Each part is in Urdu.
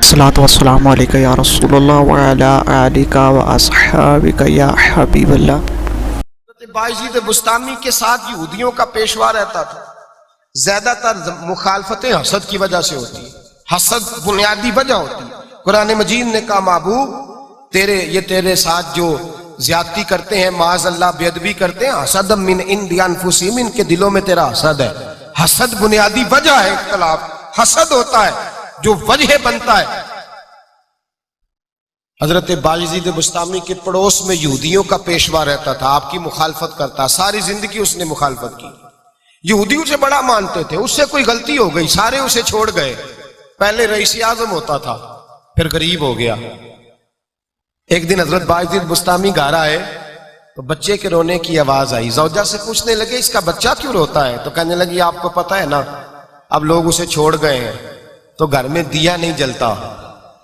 الصلاة والسلام علیکہ یا رسول اللہ وعلا آلکہ و اصحابکہ یا حبیب اللہ۔ باعزید بستامی کے ساتھ یہودیوں کا پیشوا رہتا تھا۔ زیادہ تر مخالفتیں حسد کی وجہ سے ہوتی ہیں، حسد بنیادی وجہ ہوتی ہے۔ قرآن مجید نے کہا محبوب تیرے ساتھ جو زیادتی کرتے ہیں، معاذ اللہ بے ادبی کرتے ہیں، حسد من عند انفسہم، ان کے دلوں میں تیرا حسد ہے۔ حسد بنیادی وجہ ہے اختلاف، حسد ہوتا ہے جو وجہ بنتا ہے۔ حضرت باعزید بستامی کے پڑوس میں یہودیوں کا پیشوا رہتا تھا، آپ کی مخالفت کرتا، ساری زندگی اس نے مخالفت کی۔ یہودی اسے بڑا مانتے تھے، اس سے کوئی غلطی ہو گئی سارے اسے چھوڑ گئے۔ پہلے رئیس اعظم ہوتا تھا، پھر غریب ہو گیا۔ ایک دن حضرت باعزید بستامی گھر آئے تو بچے کے رونے کی آواز آئی۔ زوجہ سے پوچھنے لگے اس کا بچہ کیوں روتا ہے؟ تو کہنے لگی آپ کو پتہ ہے نا، اب لوگ اسے چھوڑ گئے ہیں تو گھر میں دیا نہیں جلتا،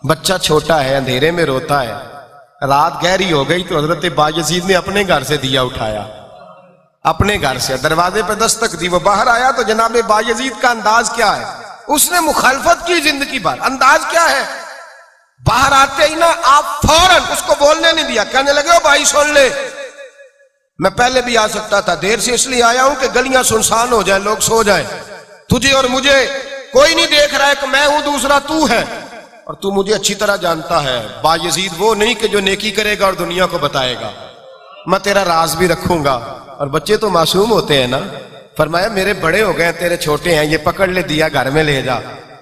بچہ چھوٹا ہے اندھیرے میں روتا ہے۔ رات گہری ہو گئی تو حضرت باعزید نے اپنے گھر سے دیا اٹھایا، اپنے گھر سے دروازے پہ دستک دی۔ وہ باہر آیا تو جناب باعزید کا انداز کیا ہے؟ اس نے مخالفت کی زندگی بھر۔ انداز کیا ہے؟ باہر آتے ہی نا آپ فوراً اس کو بولنے نہیں دیا، کہنے لگے او بھائی سن لے، میں پہلے بھی آ سکتا تھا، دیر سے اس لیے آیا ہوں کہ گلیاں سنسان ہو جائیں، لوگ سو جائیں، تجھے اور مجھے کوئی نہیں دیکھ رہا ہے کہ میں ہوں دوسرا تو ہے، اور تو مجھے اچھی طرح جانتا ہے۔ باعزید وہ نہیں کہ جو نیکی کرے گا اور دنیا کو بتائے گا، میں تیرا راز بھی رکھوں گا۔ اور بچے تو معصوم ہوتے ہیں نا۔ فرمایا میرے بڑے ہو گئے، تیرے چھوٹے ہیں، یہ پکڑ لے دیا گھر میں لے جا،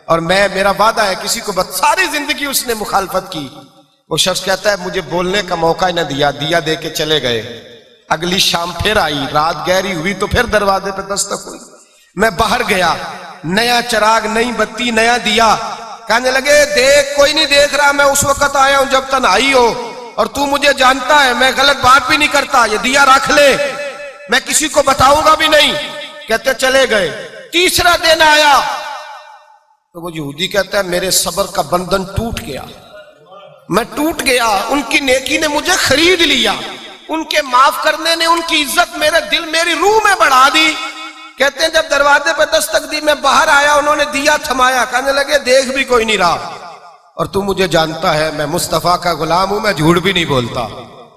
اور میرا وعدہ ہے کسی کو ساری زندگی اس نے مخالفت کی۔ وہ شخص کہتا ہے مجھے بولنے کا موقع ہی نہ دیا، دیا دے کے چلے گئے۔ اگلی شام پھر آئی، رات گہری ہوئی تو پھر دروازے پہ دستک ہوئی۔ میں باہر گیا، نیا چراغ، نئی بتی، نیا دیا۔ کہنے لگے دیکھ کوئی نہیں دیکھ رہا، میں اس وقت آیا ہوں جب تنہائی ہو، اور تو مجھے جانتا ہے میں غلط بات بھی نہیں کرتا، یہ دیا رکھ لے، میں کسی کو بتاؤں گا بھی نہیں۔ کہتے چلے گئے۔ تیسرا دن آیا تو وہ یہودی کہتا ہے میرے صبر کا بندھن ٹوٹ گیا، میں ٹوٹ گیا، ان کی نیکی نے مجھے خرید لیا، ان کے معاف کرنے نے ان کی عزت میرے دل میری روح میں بڑھا دی۔ کہتے ہیں جب دروازے پہ دستک دی میں باہر آیا، انہوں نے دیا تھمایا، کہنے لگے دیکھ بھی کوئی نہیں رہا، اور تو مجھے جانتا ہے میں مصطفیٰ کا غلام ہوں، میں جھوٹ بھی نہیں بولتا،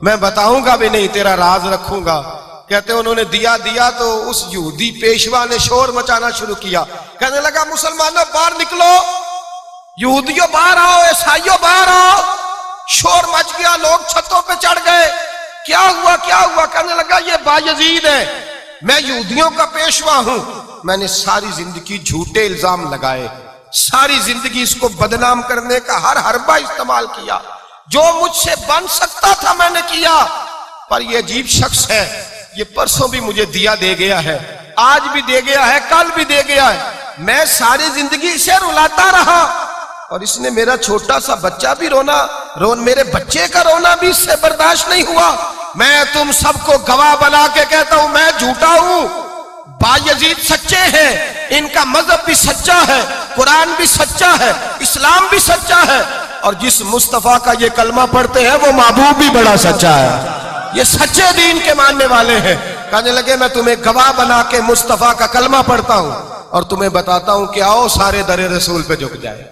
میں بتاؤں گا بھی نہیں، تیرا راز رکھوں گا۔ کہتے ہیں انہوں نے دیا تو اس یہودی پیشوا نے شور مچانا شروع کیا، کہنے لگا مسلمانوں باہر نکلو، یہودیوں باہر آؤ، عیسائیوں باہر آؤ۔ شور مچ گیا، لوگ چھتوں پہ چڑھ گئے۔ کیا ہوا کیا ہوا؟ کہنے لگا یہ باعزید ہے، میں یہودیوں کا پیشوا ہوں، میں نے ساری زندگی جھوٹے الزام لگائے، ساری زندگی اس کو بدنام کرنے کا ہر حربہ استعمال کیا، جو مجھ سے بن سکتا تھا میں نے کیا، پر یہ عجیب شخص ہے، یہ پرسوں بھی مجھے دیا دے گیا ہے، آج بھی دے گیا ہے، کل بھی دے گیا ہے، میں ساری زندگی اسے رلاتا رہا، اور اس نے میرا چھوٹا سا بچہ بھی میرے بچے کا رونا بھی اس سے برداشت نہیں ہوا۔ میں تم سب کو گواہ بنا کے کہتا ہوں میں جھوٹا ہوں، باعزید سچے ہیں، ان کا مذہب بھی سچا ہے، قرآن بھی سچا ہے، اسلام بھی سچا ہے، اور جس مصطفیٰ کا یہ کلمہ پڑھتے ہیں وہ محبوب بھی بڑا سچا ہے، یہ سچے دین کے ماننے والے ہیں۔ کہنے لگے میں تمہیں گواہ بنا کے مصطفیٰ کا کلمہ پڑھتا ہوں اور تمہیں بتاتا ہوں کہ آؤ سارے در رسول پہ جھک جائے۔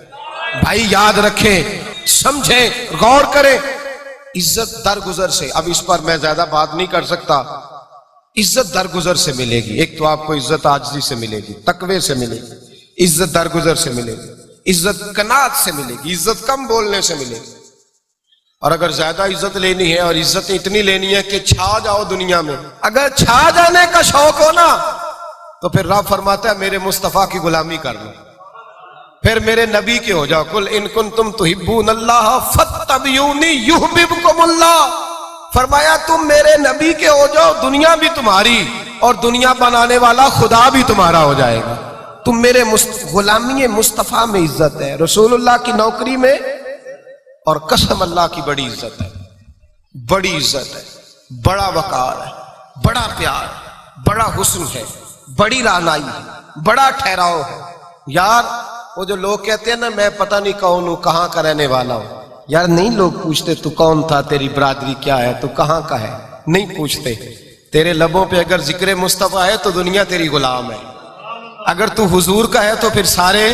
بھائی یاد رکھیں، سمجھیں، غور کریں، عزت درگزر سے، اب اس پر میں زیادہ بات نہیں کر سکتا، عزت درگزر سے ملے گی۔ ایک تو آپ کو عزت عاجزی سے ملے گی، تقوی سے ملے گی، عزت درگزر سے ملے گی، عزت قناعت سے ملے گی، عزت کم بولنے سے ملے گی۔ اور اگر زیادہ عزت لینی ہے اور عزت اتنی لینی ہے کہ چھا جاؤ دنیا میں، اگر چھا جانے کا شوق ہو نا تو پھر رب فرماتا ہے میرے مصطفیٰ کی غلامی کر لو، پھر میرے نبی کے ہو جاؤ۔ قل ان کنتم تحبون اللہ فاتبعونی یحببکم اللہ، فرمایا تم میرے نبی کے ہو جاؤ، دنیا بھی تمہاری اور دنیا بنانے والا خدا بھی تمہارا ہو جائے گا۔ تم میرے غلامی مصطفیٰ میں عزت ہے، رسول اللہ کی نوکری میں، اور قسم اللہ کی بڑی عزت ہے، بڑی عزت ہے، بڑا وقار ہے، بڑا پیار، بڑا حسن ہے، بڑی رعنائی ہے، بڑا ٹھہراؤ ہے۔ یار وہ جو لوگ کہتے ہیں نا میں پتہ نہیں کون ہوں، کہاں کا رہنے والا ہوں، یار نہیں لوگ پوچھتے تو کون تھا، تیری برادری کیا ہے، تو کہاں کا ہے، نہیں پوچھتے۔ تیرے لبوں پہ اگر ذکر مصطفیٰ ہے تو دنیا تیری غلام ہے، اگر تو حضور کا ہے تو پھر سارے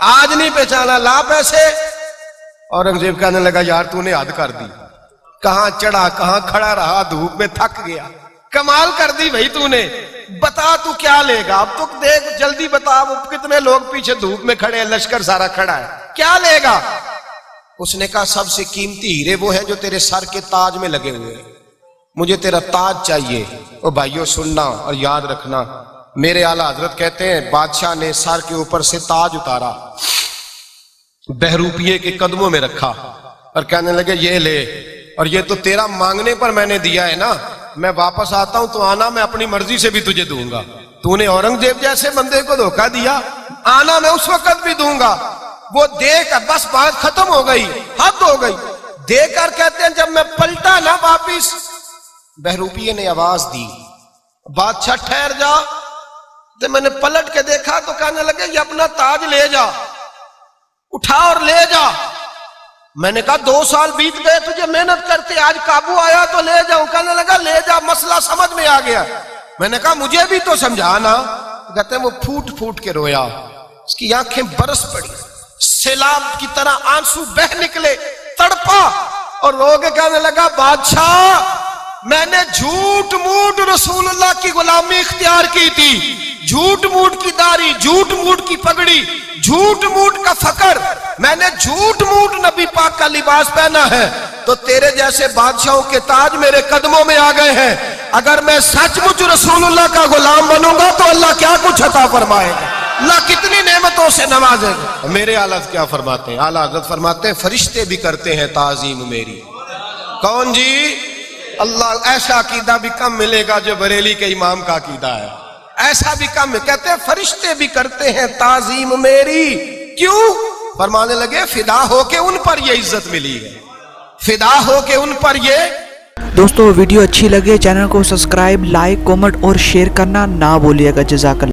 آج نہیں پہچانا, لا پیسے. اورنگزیب کہنے لگا یار تو نے حد کر دی, کہاں چڑھا کہاں کھڑا رہا, دھوپ میں تھک گیا, کمال کر دی بھائی تو نے. بتا تو کیا لے گا, اب تو دیکھ جلدی بتا, وہ کتنے لوگ پیچھے دھوپ میں کھڑے ہیں, لشکر سارا کھڑا ہے, کیا لے گا؟ اس نے کہا سب سے قیمتی ہیرے وہ ہیں جو تیرے سر کے تاج میں لگے ہوئے ہیں, مجھے تیرا تاج چاہیے. او بھائیو سننا اور یاد رکھنا, میرے اعلیٰ حضرت کہتے ہیں بادشاہ نے سر کے اوپر سے تاج اتارا, بہروپیے کے قدموں میں رکھا اور کہنے لگے یہ لے, اور یہ تو تیرا مانگنے پر میں نے دیا ہے نا, میں واپس آتا ہوں تو آنا, میں اپنی مرضی سے بھی تجھے دوں گا. تو نے اورنگزیب جیسے بندے کو دھوکہ دیا, آنا میں اس وقت بھی دوں گا. وہ دے کر بس بات ختم ہو گئی, حد ہو گئی. دے کر کہتے ہیں جب میں پلٹا نا واپس, بہروپیے نے آواز دی بادشاہ ٹھہر جا. تو میں نے پلٹ کے دیکھا تو کہنے لگے یہ اپنا تاج لے جا, اٹھا اور لے جا. میں نے کہا 2 سال بیت گئے تجھے محنت کرتے, آج قابو آیا تو لے جاؤں. کہنے لگا لے جا, مسئلہ سمجھ میں آ گیا. میں نے کہا مجھے بھی تو سمجھانا. کہتے ہیں وہ پھوٹ پھوٹ کے رویا, اس کی آنکھیں برس پڑی, سیلاب کی طرح آنسو بہ نکلے, تڑپا اور رو کے کہنے لگا بادشاہ میں نے جھوٹ موٹ رسول اللہ کی غلامی اختیار کی تھی, جھوٹ موٹ کی داڑھی, جھوٹ موٹ کی پگڑی, جھوٹ موٹ کا فقر, میں نے جھوٹ موٹ نبی پاک کا لباس پہنا ہے, تو تیرے جیسے بادشاہوں کے تاج میرے قدموں میں آ گئے ہیں. اگر میں سچ مچ رسول اللہ کا غلام بنوں گا تو اللہ کیا کچھ عطا فرمائے گا, اللہ کتنی نعمتوں سے نوازے گا. میرے اعلیٰ کیا فرماتے ہیں, اعلیٰ حضرت فرماتے ہیں فرشتے بھی کرتے ہیں تعظیم میری. کون جی؟ اللہ. ایسا عقیدہ بھی کم ملے گا جو بریلی کے امام کا عقیدہ ہے, ایسا بھی کم. کہتے ہیں فرشتے بھی کرتے ہیں تعظیم میری. کیوں؟ فرمانے لگے فدا ہو کے ان پر یہ عزت ملی ہے, فدا ہو کے ان پر یہ. دوستو ویڈیو اچھی لگے چینل کو سبسکرائب, لائک, کامنٹ اور شیئر کرنا نہ بھولیے گا. جزاک اللہ.